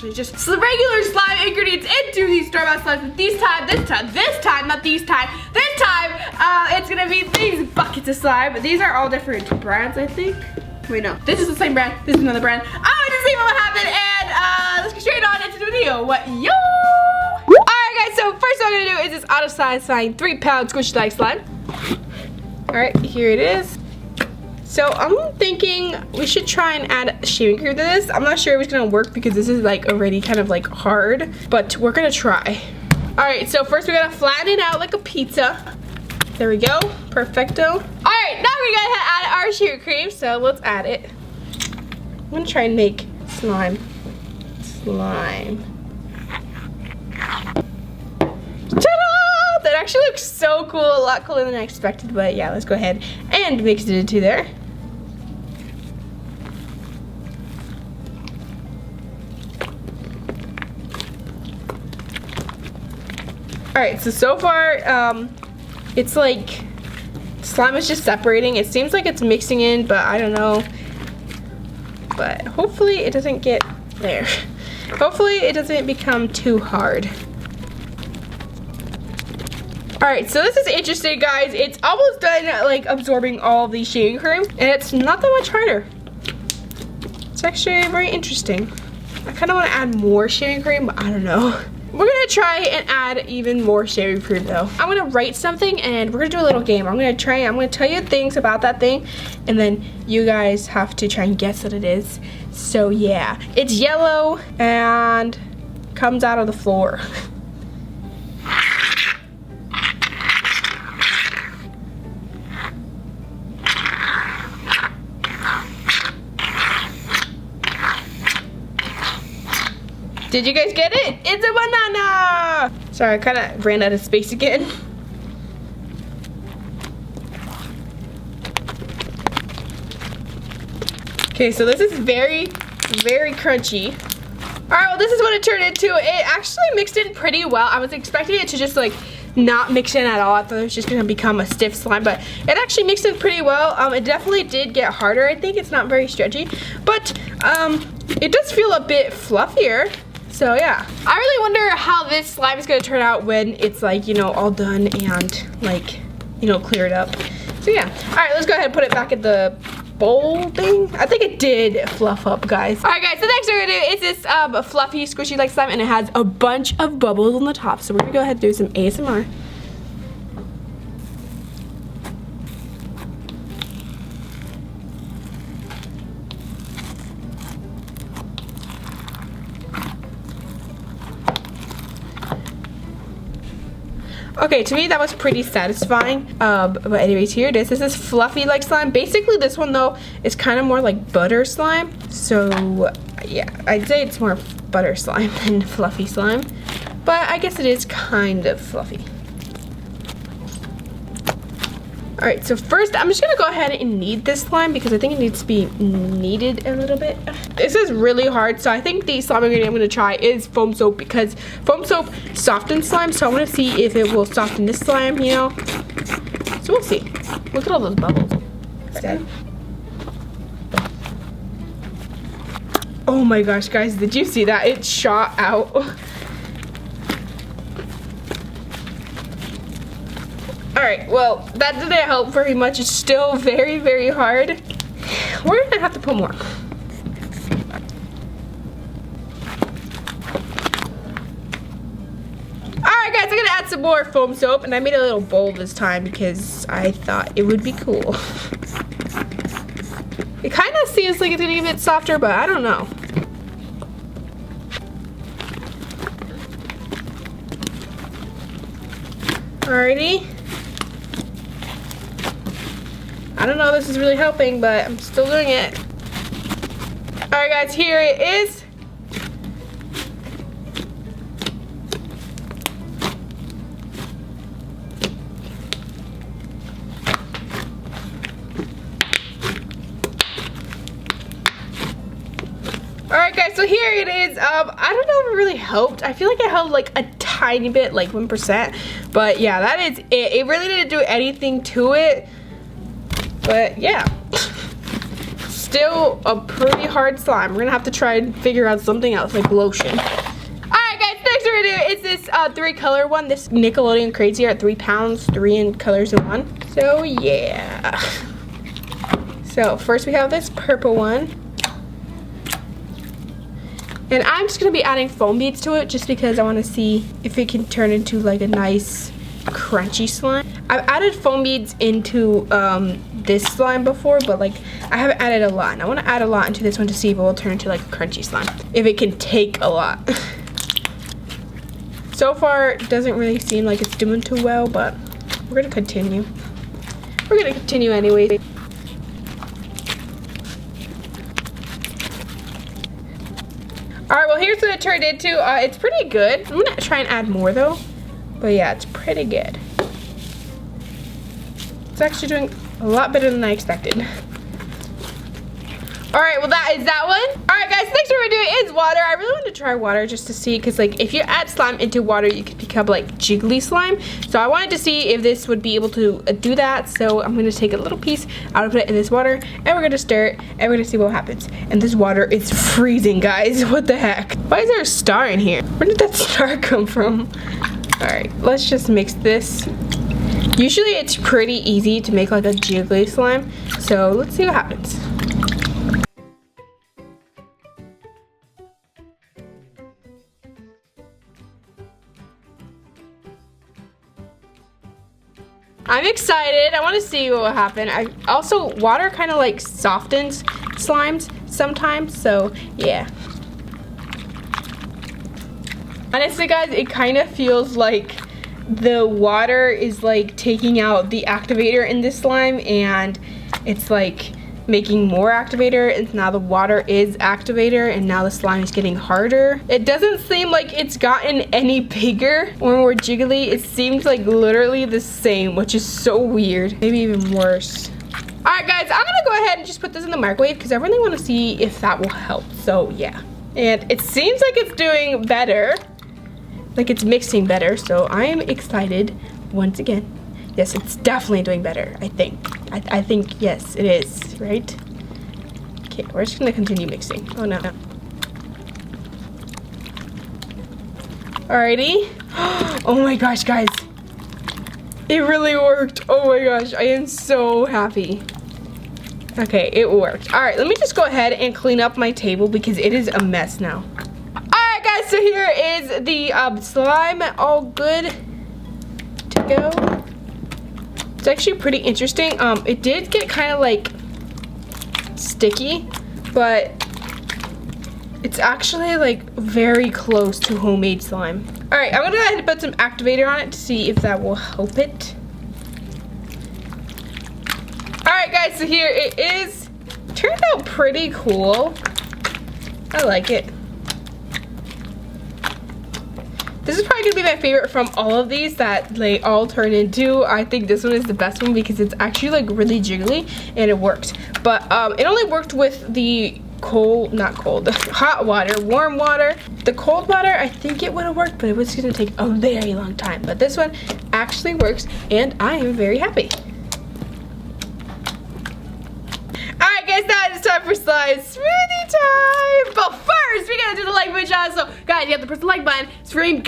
actually just regular slime ingredients into these store-bought slimes. But this time, it's gonna be these buckets of slime. These are all different brands, I think. Wait, no, this is the same brand, this is another brand. I'm gonna see what happened, and let's get straight on into the video. What yo? Alright guys, so first what I'm gonna do is this auto slime 3-pound squishy like slime. Alright, here it is. So I'm thinking we should try and add shaving cream to this. I'm not sure if it's gonna work because this is like already kind of like hard, but we're gonna try. Alright, so first we're gonna flatten it out like a pizza. There we go, perfecto. Alright, now we're gonna add our shaving cream, so let's add it. I'm gonna try and make slime. Ta-da! That actually looks so cool, a lot cooler than I expected, but yeah, let's go ahead and mix it into there. Alright, so far, it's like slime is just separating. It seems like it's mixing in, but I don't know. But hopefully it doesn't get there. Hopefully it doesn't become too hard. Alright, so this is interesting, guys. It's almost done like absorbing all the shaving cream, and it's not that much harder. It's actually very interesting. I kind of want to add more shaving cream, but I don't know. We're gonna try and add even more shaving cream though. I'm gonna write something and we're gonna do a little game. I'm gonna tell you things about that thing, and then you guys have to try and guess what it is. So yeah, it's yellow and comes out of the floor. Did you guys get it? It's a banana! Sorry, I kind of ran out of space again. Okay, so this is very, very crunchy. Alright, well this is what it turned into. It actually mixed in pretty well. I was expecting it to just like not mix in at all. I thought it was just gonna become a stiff slime, but it actually mixed in pretty well. It definitely did get harder. I think it's not very stretchy, but it does feel a bit fluffier. So yeah, I really wonder how this slime is gonna turn out when it's like, you know, all done and like, you know, cleared up. So yeah, all right, let's go ahead and put it back in the bowl thing. I think it did fluff up, guys. All right, guys, so next we're gonna do is this fluffy, squishy like slime, and it has a bunch of bubbles on the top. So we're gonna go ahead and do some ASMR. Okay, to me that was pretty satisfying, but anyways, here it is. This is fluffy like slime. Basically this one though is kind of more like butter slime, so yeah, I'd say it's more butter slime than fluffy slime, but I guess it is kind of fluffy. Alright, so first I'm just gonna go ahead and knead this slime because I think it needs to be kneaded a little bit. This is really hard, so I think the slime ingredient I'm gonna try is foam soap because foam soap softens slime, so I wanna see if it will soften this slime, you know? So we'll see. Look at all those bubbles. Oh my gosh, guys, did you see that? It shot out. Alright, well, that didn't help very much. It's still very, very hard. We're gonna have to put more. Alright guys, I'm gonna add some more foam soap, and I made a little bowl this time because I thought it would be cool. It kind of seems like it's gonna get a bit softer, but I don't know. Alrighty. I don't know if this is really helping, but I'm still doing it. Alright guys, here it is. Alright guys, so here it is. I don't know if it really helped. I feel like it helped like a tiny bit, like 1%. But yeah, that is it. It really didn't do anything to it. But yeah. still a pretty hard slime. We're gonna have to try and figure out something else, like lotion. Alright guys, next we're gonna do is this 3-color one. This Nickelodeon Crazy at 3 pounds, 3 in colors in one. So yeah. So first we have this purple one. And I'm just gonna be adding foam beads to it just because I wanna see if it can turn into like a nice crunchy slime. I've added foam beads into this slime before, but like I haven't added a lot. And I wanna add a lot into this one to see if it will turn into like a crunchy slime. If it can take a lot. So far, it doesn't really seem like it's doing too well, but we're gonna continue. We're gonna continue anyway. Alright, well here's what it turned into. It's pretty good. I'm gonna try and add more though. But yeah, it's pretty good. It's actually doing a lot better than I expected. Alright, well that is that one. Alright guys, next what we're doing is water. I really want to try water just to see, because like if you add slime into water, you could become like jiggly slime. So I wanted to see if this would be able to do that. So I'm going to take a little piece out of it in this water, and we're going to stir it, and we're going to see what happens. And this water is freezing, guys. What the heck? Why is there a star in here? Where did that star come from? Alright, let's just mix this. Usually it's pretty easy to make like a jiggly slime. So let's see what happens. I'm excited. I want to see what will happen. Water kind of like softens slimes sometimes, so yeah. Honestly guys, it kind of feels like the water is like taking out the activator in this slime, and it's like making more activator, and now the water is activator, and now the slime is getting harder. It doesn't seem like it's gotten any bigger or more jiggly. It seems like literally the same, which is so weird. Maybe even worse. Alright guys, I'm gonna go ahead and just put this in the microwave because I really want to see if that will help. So yeah. And it seems like it's doing better. Like it's mixing better, so I am excited once again. Yes, it's definitely doing better, I think. I think, yes, it is, right? Okay, we're just gonna continue mixing. Oh no. Alrighty. Oh my gosh, guys. It really worked. Oh my gosh, I am so happy. Okay, it worked. Alright, let me just go ahead and clean up my table because it is a mess now. Alright guys, so here is the slime all good to go. It's actually pretty interesting. It did get kind of like sticky, but it's actually like very close to homemade slime. All right, I'm gonna go ahead and put some activator on it to see if that will help it. All right, guys, so here it is. Turned out pretty cool. I like it. This is probably gonna be my favorite from all of these that they all turn into. I think this one is the best one because it's actually like really jiggly and it works. But it only worked with the hot water, warm water. The cold water, I think it would have worked, but it was gonna take a very long time. But this one actually works, and I am very happy. Alright guys, now it's time for slime smoothie time! But first, we gotta do the like button, y'all. So guys, you have to press the like button, scream, and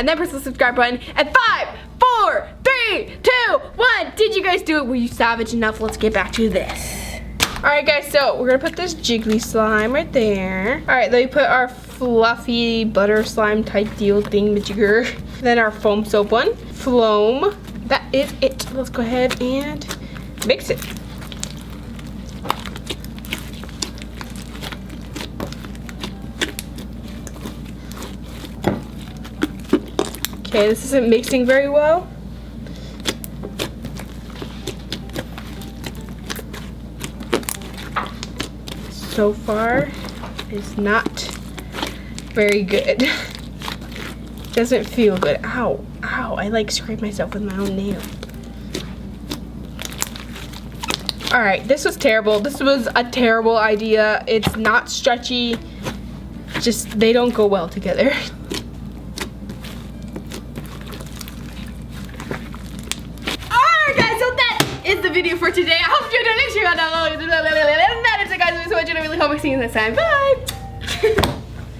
then press the subscribe button. And 5, 4, 3, 2, 1. Did you guys do it? Were you savage enough? Let's get back to this. Alright guys, so we're gonna put this jiggly slime right there. Alright, then we put our fluffy butter slime type deal thing-majigger. Then our foam soap one. Floam. That is it. Let's go ahead and mix it. Okay, this isn't mixing very well. So far, it's not very good. Doesn't feel good. Ow, ow, I like scraped myself with my own nail. Alright, this was terrible. This was a terrible idea. It's not stretchy. Just, they don't go well together. Alright guys, so that is the video for today. I hope you enjoyed it. much, and I really hope I see you next time. Bye!